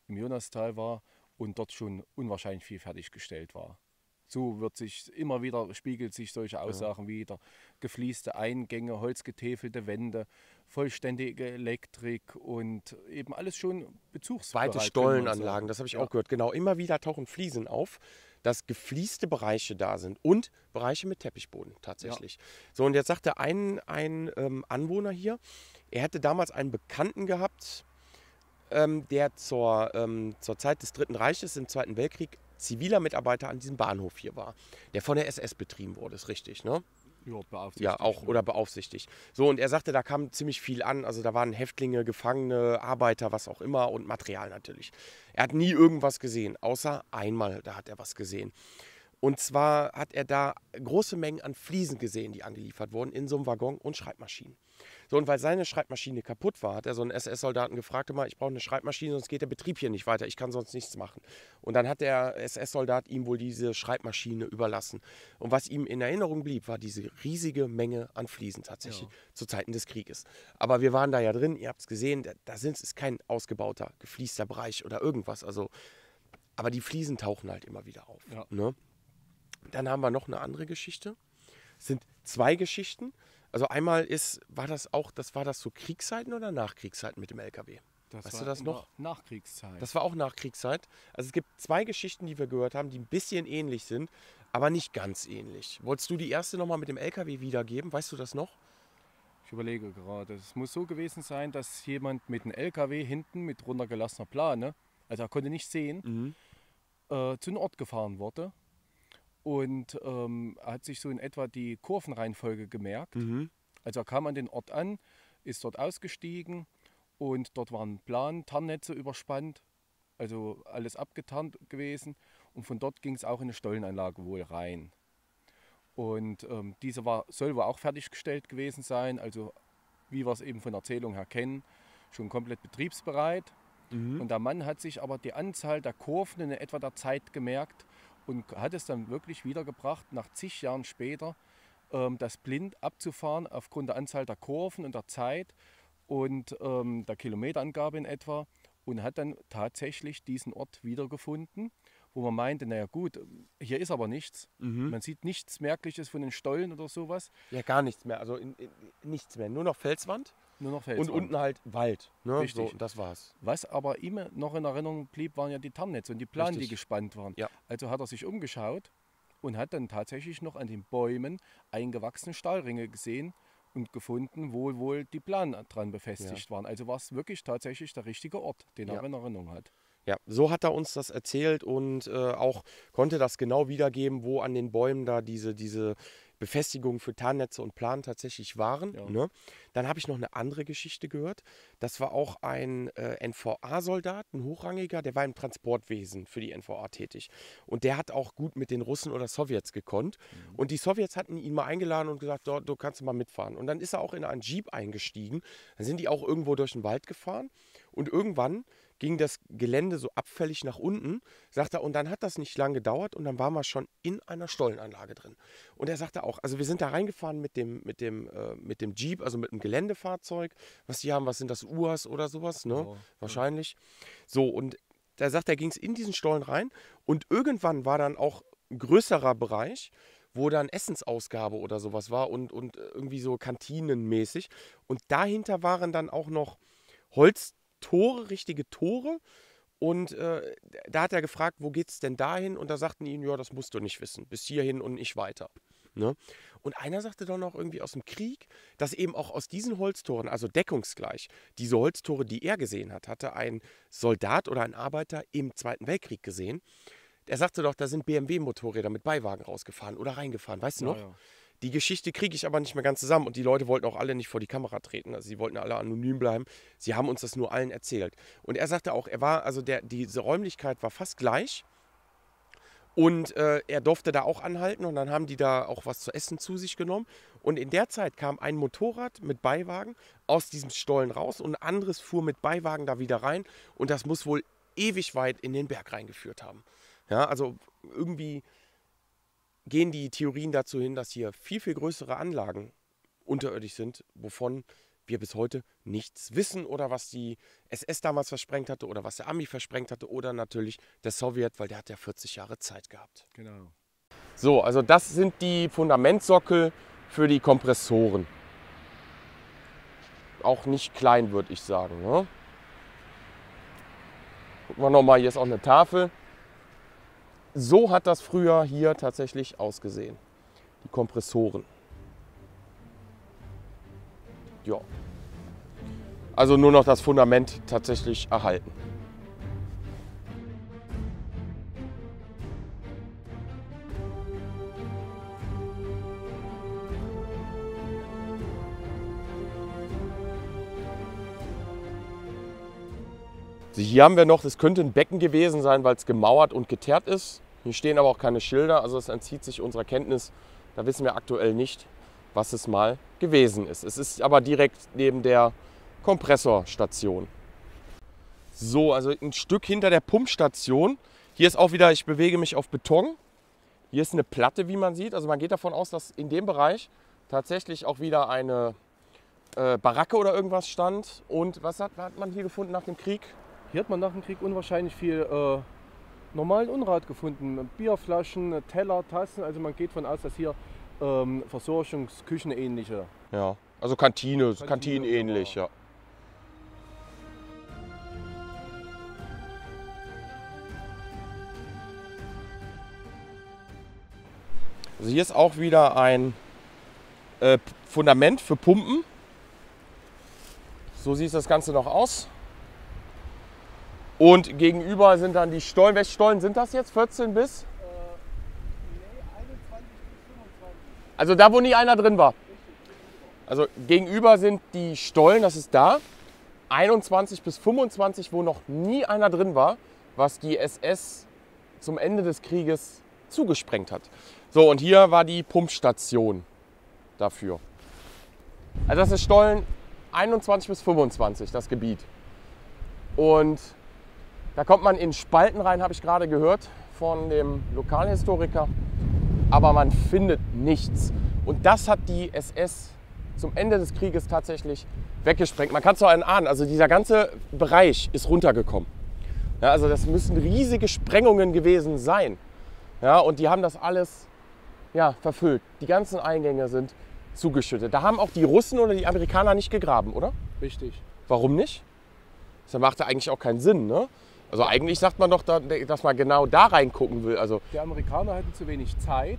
im Jonastal war und dort schon unwahrscheinlich viel fertiggestellt war. So spiegelt sich solche Aussagen wieder. Geflieste Eingänge, holzgetäfelte Wände, vollständige Elektrik und eben alles schon bezugsbereit. Weite Stollenanlagen, das habe ich auch gehört. Genau, immer wieder tauchen Fliesen auf, dass geflieste Bereiche da sind und Bereiche mit Teppichboden tatsächlich. So, und jetzt sagte ein Anwohner hier, er hätte damals einen Bekannten gehabt, der zur Zeit des Dritten Reiches im Zweiten Weltkrieg ziviler Mitarbeiter an diesem Bahnhof hier war, der von der SS betrieben wurde, ist richtig, ne? Ja, beaufsichtigt. Ja, auch, oder beaufsichtigt. So, und er sagte, da kam ziemlich viel an, also da waren Häftlinge, Gefangene, Arbeiter, was auch immer und Material natürlich. Er hat nie irgendwas gesehen, außer einmal, da hat er was gesehen. Und zwar hat er da große Mengen an Fliesen gesehen, die angeliefert wurden in so einem Waggon und Schreibmaschinen. So, und weil seine Schreibmaschine kaputt war, hat er so einen SS-Soldaten gefragt, immer, ich brauche eine Schreibmaschine, sonst geht der Betrieb hier nicht weiter, ich kann sonst nichts machen. Und dann hat der SS-Soldat ihm wohl diese Schreibmaschine überlassen. Und was ihm in Erinnerung blieb, war diese riesige Menge an Fliesen tatsächlich zu Zeiten des Krieges. Aber wir waren da ja drin, ihr habt es gesehen, ist kein ausgebauter, gefliester Bereich oder irgendwas. Also, aber die Fliesen tauchen halt immer wieder auf. Ja. Ne? Dann haben wir noch eine andere Geschichte. Es sind zwei Geschichten. Also einmal war das so Kriegszeiten oder Nachkriegszeiten mit dem LKW? Weißt du das noch? Nachkriegszeit. Das war auch Nachkriegszeit. Also es gibt zwei Geschichten, die wir gehört haben, die ein bisschen ähnlich sind, aber nicht ganz ähnlich. Wolltest du die erste nochmal mit dem LKW wiedergeben? Weißt du das noch? Ich überlege gerade. Es muss so gewesen sein, dass jemand mit einem LKW hinten mit runtergelassener Plane, also er konnte nicht sehen, zu einem Ort gefahren wurde. Und hat sich so in etwa die Kurvenreihenfolge gemerkt. Also er kam an den Ort an, ist dort ausgestiegen und dort waren Tarnnetze überspannt, also alles abgetarnt gewesen. Und von dort ging es auch in eine Stollenanlage wohl rein. Und diese soll wohl auch fertiggestellt gewesen sein, also wie wir es eben von der Erzählung her kennen, schon komplett betriebsbereit. Und der Mann hat sich aber die Anzahl der Kurven in etwa der Zeit gemerkt und hat es dann wirklich wiedergebracht, nach zig Jahren später, das blind abzufahren aufgrund der Anzahl der Kurven und der Zeit und der Kilometerangabe in etwa und hat dann tatsächlich diesen Ort wiedergefunden, wo man meinte, naja gut, hier ist aber nichts. Man sieht nichts Merkliches von den Stollen oder sowas. Ja, gar nichts mehr, also nichts mehr, nur noch Felswand. Nur noch Felswand. Und unten halt Wald. Ne? Richtig. So, das war's. Was aber ihm noch in Erinnerung blieb, waren ja die Tarnnetze und die Planen, die gespannt waren. Ja. Also hat er sich umgeschaut und hat dann tatsächlich noch an den Bäumen eingewachsene Stahlringe gesehen und gefunden, wo wohl die Planen dran befestigt waren. Also war es wirklich tatsächlich der richtige Ort, den er in Erinnerung hat. Ja, so hat er uns das erzählt und auch konnte das genau wiedergeben, wo an den Bäumen da diese Befestigungen für Tarnnetze und Planen tatsächlich waren. Ja. Ne? Dann habe ich noch eine andere Geschichte gehört. Das war auch ein NVA-Soldat, ein Hochrangiger, der war im Transportwesen für die NVA tätig. Und der hat auch gut mit den Russen oder Sowjets gekonnt. Und die Sowjets hatten ihn mal eingeladen und gesagt, du kannst mal mitfahren. Und dann ist er auch in einen Jeep eingestiegen. Dann sind die auch irgendwo durch den Wald gefahren. Und irgendwann ging das Gelände so abfällig nach unten, sagt er, und dann hat das nicht lange gedauert und dann waren wir schon in einer Stollenanlage drin. Und er sagte auch, also wir sind da reingefahren mit dem Jeep, also mit einem Geländefahrzeug, was die haben, was sind das, UAS oder sowas, ne? Ja. Wahrscheinlich. So, und da sagt er, ging es in diesen Stollen rein und irgendwann war dann auch ein größerer Bereich, wo dann Essensausgabe oder sowas war und irgendwie so kantinenmäßig. Und dahinter waren dann auch noch Holztore, richtige Tore. Und da hat er gefragt, wo geht's denn dahin? Und da sagten die ihm, ja, das musst du nicht wissen. Bis hierhin und nicht weiter. Ne? Und einer sagte dann noch irgendwie aus dem Krieg, dass eben auch aus diesen Holztoren, also deckungsgleich, diese Holztore, die er gesehen hat, hatte ein Soldat oder ein Arbeiter im Zweiten Weltkrieg gesehen. Er sagte doch, da sind BMW-Motorräder mit Beiwagen rausgefahren oder reingefahren, weißt du noch? Ja. Die Geschichte kriege ich aber nicht mehr ganz zusammen und die Leute wollten auch alle nicht vor die Kamera treten. Also sie wollten alle anonym bleiben. Sie haben uns das nur allen erzählt. Und er sagte auch, diese Räumlichkeit war fast gleich und er durfte da auch anhalten und dann haben die da auch was zu essen zu sich genommen. Und in der Zeit kam ein Motorrad mit Beiwagen aus diesem Stollen raus und ein anderes fuhr mit Beiwagen da wieder rein und das muss wohl ewig weit in den Berg reingeführt haben. Ja, also irgendwie gehen die Theorien dazu hin, dass hier viel, viel größere Anlagen unterirdisch sind, wovon wir bis heute nichts wissen oder was die SS damals versprengt hatte oder was der Ami versprengt hatte oder natürlich der Sowjet, weil der hat ja 40 Jahre Zeit gehabt. Genau. So, also das sind die Fundamentsockel für die Kompressoren. Auch nicht klein, würde ich sagen. Ne? Gucken wir nochmal, hier ist auch eine Tafel. So hat das früher hier tatsächlich ausgesehen. Die Kompressoren. Ja. Also nur noch das Fundament tatsächlich erhalten. Also hier haben wir noch, das könnte ein Becken gewesen sein, weil es gemauert und geteert ist. Hier stehen aber auch keine Schilder, also es entzieht sich unserer Kenntnis. Da wissen wir aktuell nicht, was es mal gewesen ist. Es ist aber direkt neben der Kompressorstation. So, also ein Stück hinter der Pumpstation. Hier ist auch wieder, ich bewege mich auf Beton. Hier ist eine Platte, wie man sieht. Also man geht davon aus, dass in dem Bereich tatsächlich auch wieder eine Baracke oder irgendwas stand. Und was hat man hier gefunden nach dem Krieg? Hier hat man nach dem Krieg unwahrscheinlich viel normalen Unrat gefunden. Bierflaschen, Teller, Tassen. Also man geht davon aus, dass hier Versorgungsküchen ähnliche. Ja, also Kantinen ähnlich, ja. Also hier ist auch wieder ein Fundament für Pumpen. So sieht das Ganze noch aus. Und gegenüber sind dann die Stollen. Welche Stollen sind das jetzt? 14 bis? Nee, 21 bis 25. Also da, wo nie einer drin war. Also gegenüber sind die Stollen, das ist da. 21 bis 25, wo noch nie einer drin war, was die SS zum Ende des Krieges zugesprengt hat. So, und hier war die Pumpstation dafür. Also das ist Stollen 21 bis 25, das Gebiet. Und da kommt man in Spalten rein, habe ich gerade gehört von dem Lokalhistoriker. Aber man findet nichts. Und das hat die SS zum Ende des Krieges tatsächlich weggesprengt. Man kann es doch ahnen, also dieser ganze Bereich ist runtergekommen. Ja, also das müssen riesige Sprengungen gewesen sein. Ja, und die haben das alles verfüllt. Die ganzen Eingänge sind zugeschüttet. Da haben auch die Russen oder die Amerikaner nicht gegraben, oder? Richtig. Warum nicht? Das macht ja eigentlich auch keinen Sinn, ne? Also eigentlich sagt man doch, dass man genau da reingucken will. Also die Amerikaner hatten zu wenig Zeit,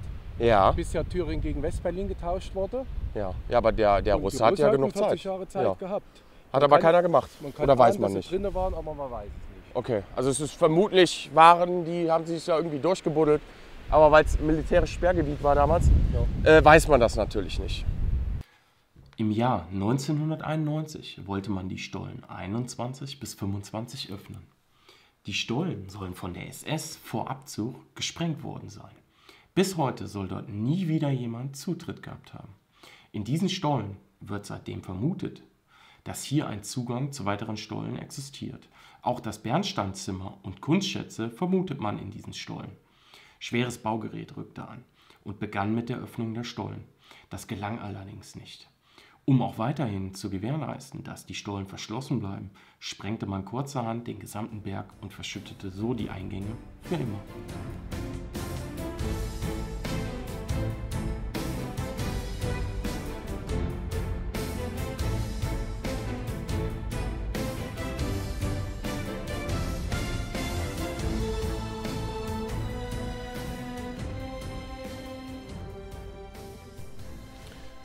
bis ja Thüringen gegen Westberlin getauscht wurde. Ja, aber der Russe hat ja genug 40 Jahre Zeit gehabt. Hat aber keiner gemacht. Oder weiß man nicht? Dass sie drin waren, aber man weiß es nicht. Okay, also es ist vermutlich die haben sich ja irgendwie durchgebuddelt. Aber weil es ein militärisches Sperrgebiet war damals, weiß man das natürlich nicht. Im Jahr 1991 wollte man die Stollen 21 bis 25 öffnen. Die Stollen sollen von der SS vor Abzug gesprengt worden sein. Bis heute soll dort nie wieder jemand Zutritt gehabt haben. In diesen Stollen wird seitdem vermutet, dass hier ein Zugang zu weiteren Stollen existiert. Auch das Bernsteinzimmer und Kunstschätze vermutet man in diesen Stollen. Schweres Baugerät rückte an und begann mit der Öffnung der Stollen. Das gelang allerdings nicht. Um auch weiterhin zu gewährleisten, dass die Stollen verschlossen bleiben, sprengte man kurzerhand den gesamten Berg und verschüttete so die Eingänge für immer.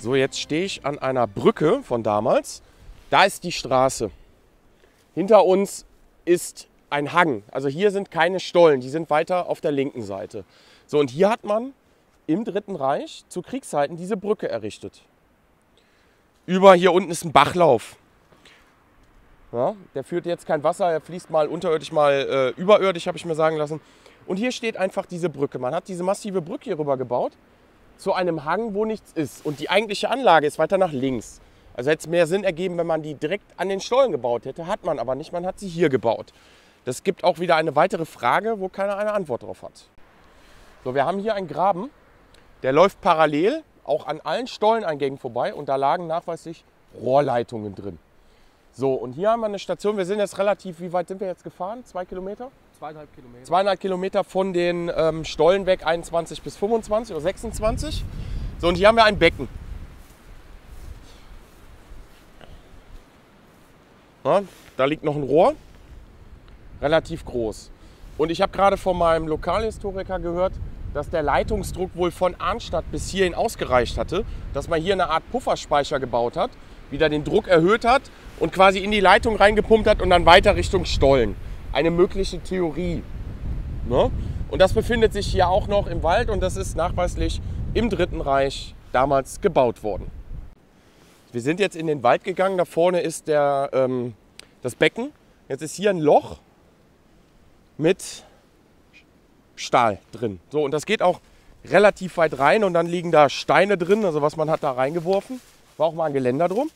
So, jetzt stehe ich an einer Brücke von damals. Da ist die Straße. Hinter uns ist ein Hang. Also hier sind keine Stollen, die sind weiter auf der linken Seite. So, und hier hat man im Dritten Reich zu Kriegszeiten diese Brücke errichtet. Hier unten ist ein Bachlauf. Ja, der führt jetzt kein Wasser, er fließt mal unterirdisch, mal überirdisch, habe ich mir sagen lassen. Und hier steht einfach diese Brücke. Man hat diese massive Brücke hier rüber gebaut zu einem Hang, wo nichts ist. Und die eigentliche Anlage ist weiter nach links. Also hätte es mehr Sinn ergeben, wenn man die direkt an den Stollen gebaut hätte. Hat man aber nicht, man hat sie hier gebaut. Das gibt auch wieder eine weitere Frage, wo keiner eine Antwort drauf hat. So, wir haben hier einen Graben, der läuft parallel auch an allen Stolleneingängen vorbei und da lagen nachweislich Rohrleitungen drin. So, und hier haben wir eine Station, wir sind jetzt relativ, wie weit sind wir jetzt gefahren? 2 Kilometer? 2,5 Kilometer von den Stollen weg, 21 bis 25 oder 26. So, und hier haben wir ein Becken. Ja, da liegt noch ein Rohr, relativ groß. Und ich habe gerade von meinem Lokalhistoriker gehört, dass der Leitungsdruck wohl von Arnstadt bis hierhin ausgereicht hatte, dass man hier eine Art Pufferspeicher gebaut hat, wieder den Druck erhöht hat und quasi in die Leitung reingepumpt hat und dann weiter Richtung Stollen. Eine mögliche Theorie. Ne? Und das befindet sich hier auch noch im Wald und das ist nachweislich im Dritten Reich damals gebaut worden. Wir sind jetzt in den Wald gegangen, da vorne ist das Becken. Jetzt ist hier ein Loch mit Stahl drin. So, und das geht auch relativ weit rein und dann liegen da Steine drin, also was man hat da reingeworfen. War auch mal ein Geländer drum.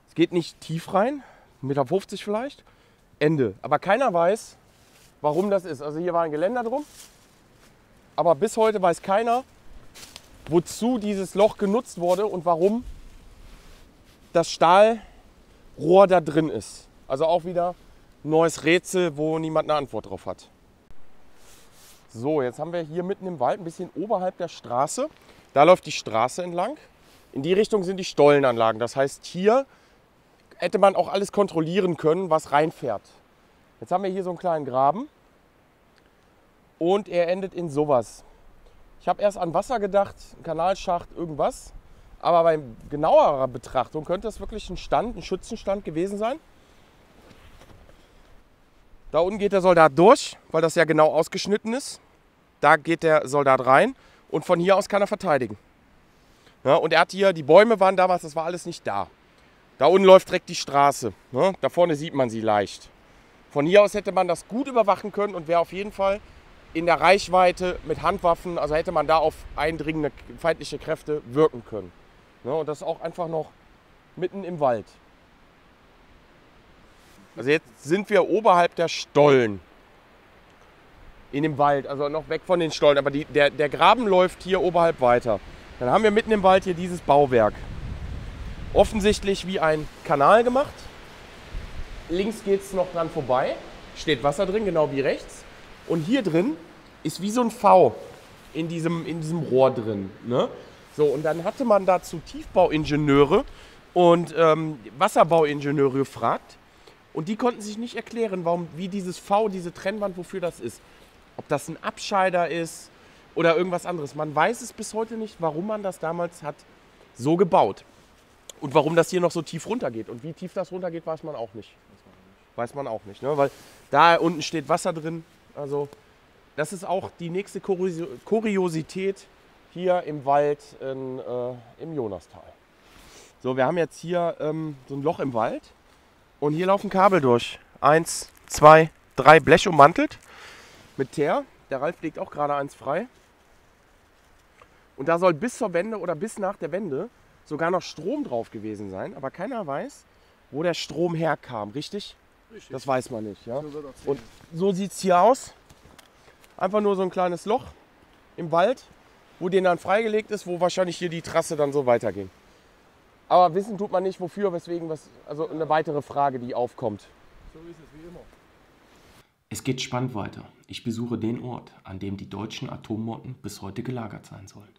Es geht nicht tief rein, 1,50 Meter vielleicht. Ende. Aber keiner weiß, warum das ist. Also hier war ein Geländer drum, aber bis heute weiß keiner, wozu dieses Loch genutzt wurde und warum das Stahlrohr da drin ist. Also auch wieder ein neues Rätsel, wo niemand eine Antwort drauf hat. So, jetzt haben wir hier mitten im Wald, ein bisschen oberhalb der Straße. Da läuft die Straße entlang. In die Richtung sind die Stollenanlagen. Das heißt, hier hätte man auch alles kontrollieren können, was reinfährt. Jetzt haben wir hier so einen kleinen Graben und er endet in sowas. Ich habe erst an Wasser gedacht, ein Kanalschacht, irgendwas. Aber bei genauerer Betrachtung könnte das wirklich ein Schützenstand gewesen sein. Da unten geht der Soldat durch, weil das ja genau ausgeschnitten ist. Da geht der Soldat rein und von hier aus kann er verteidigen. Ja, und er hat hier, die Bäume waren damals, das war alles nicht da. Da unten läuft direkt die Straße. Ne? Da vorne sieht man sie leicht. Von hier aus hätte man das gut überwachen können und wäre auf jeden Fall in der Reichweite mit Handwaffen, also hätte man da auf eindringende feindliche Kräfte wirken können. Ne? Und das auch einfach noch mitten im Wald. Also jetzt sind wir oberhalb der Stollen. In dem Wald, also noch weg von den Stollen. Aber der Graben läuft hier oberhalb weiter. Dann haben wir mitten im Wald hier dieses Bauwerk. Offensichtlich wie ein Kanal gemacht. Links geht es noch dran vorbei. Steht Wasser drin, genau wie rechts. Und hier drin ist wie so ein V in diesem Rohr drin. Ne? So, und dann hatte man dazu Tiefbauingenieure und Wasserbauingenieure gefragt. Und die konnten sich nicht erklären, wie dieses V, diese Trennwand, wofür das ist. Ob das ein Abscheider ist oder irgendwas anderes. Man weiß es bis heute nicht, warum man das damals hat so gebaut. Und warum das hier noch so tief runtergeht. Und wie tief das runtergeht, weiß man auch nicht. Weiß man auch nicht, ne? Weil da unten steht Wasser drin. Also das ist auch die nächste Kuriosität hier im Wald im Jonastal. So, wir haben jetzt hier so ein Loch im Wald. Und hier laufen Kabel durch. 1, 2, 3 Blech ummantelt mit Teer. Der Ralf legt auch gerade eins frei. Und da soll bis zur Wende oder bis nach der Wende sogar noch Strom drauf gewesen sein. Aber keiner weiß, wo der Strom herkam. Richtig? Richtig. Das weiß man nicht. Ja? Und so sieht es hier aus. Einfach nur so ein kleines Loch im Wald, wo den dann freigelegt ist, wo wahrscheinlich hier die Trasse dann so weiterging. Aber wissen tut man nicht, wofür, weswegen, also eine weitere Frage, die aufkommt. So ist es wie immer. Es geht spannend weiter. Ich besuche den Ort, an dem die deutschen Atommotten bis heute gelagert sein sollen.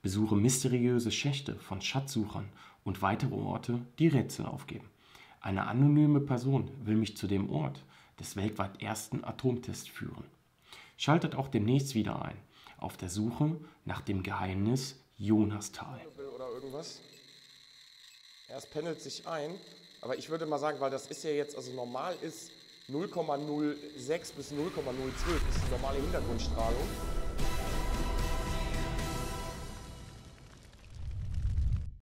Besuche mysteriöse Schächte von Schatzsuchern und weitere Orte, die Rätsel aufgeben. Eine anonyme Person will mich zu dem Ort des weltweit ersten Atomtests führen. Schaltet auch demnächst wieder ein, auf der Suche nach dem Geheimnis Jonastal. Oder irgendwas? Es pendelt sich ein, aber ich würde mal sagen, weil das ist ja jetzt, also normal ist 0,06 bis 0,012 ist die normale Hintergrundstrahlung.